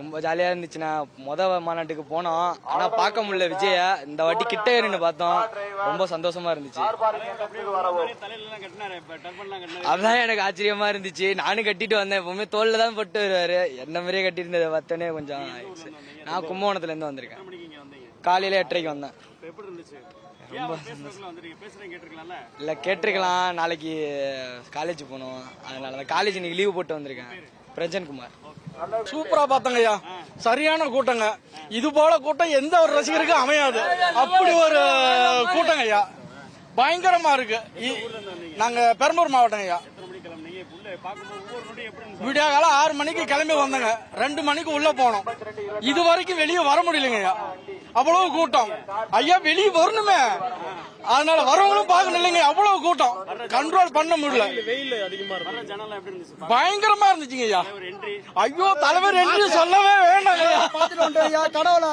ரொம்ப ஜாலியா இருந்துச்சுண்ணா. மாநாட்டுக்கு போனோம், ஆனா பார்க்க முடியல விஜய. இந்த வாட்டி கிட்ட நின்று பார்த்தோம், ரொம்ப சந்தோஷமா இருந்துச்சு. அதான் எனக்கு ஆச்சரியமா இருந்துச்சு. நானும் கட்டிட்டு வந்தேன். எப்பவுமே தோல்ல தான் போட்டு வருவாரு, என்ன மாதிரியே கட்டி இருந்ததை பார்த்தோன்னே கொஞ்சம். நான் கும்பகோணத்துல இருந்து வந்திருக்கேன். காலையில 8:30 வந்தேன். ரொம்ப இல்ல கேட்டிருக்கலாம், நாளைக்கு காலேஜ் போகணும், அதனால காலேஜ் இன்னைக்கு லீவ் போட்டு வந்திருக்கேன். பிரஜன்குமார். சூப்பரா பாத்தங்கய்யா, சரியான கூட்டங்க. இது போல கூட்டம் எந்த ஒரு ரசிகருக்கும் அமையாது. அப்படி ஒரு கூட்டங்கய்யா, பயங்கரமா இருக்கு. நாங்க பெரம்பூர் மாவட்டம் ஐயா. விடிய காலம் 6 மணிக்கு கிளம்பி வந்தங்க, 2 மணிக்கு உள்ள போனோம். இது வரைக்கும் வெளியே வர முடியலங்க ஐயா, அவ்வளவு கூட்டம். ஐயா வெளியே வரணுமே, அதனால வரவங்களும் பாக்கணும் இல்லைங்க, அவ்வளவு கூட்டம் கண்ட்ரோல் பண்ண முடியல. பயங்கரமா இருந்துச்சுங்க ஐயா. ஐயோ தலைவர் என்று சொல்லவே வேண்டாங்க ஐயா. கடவுளை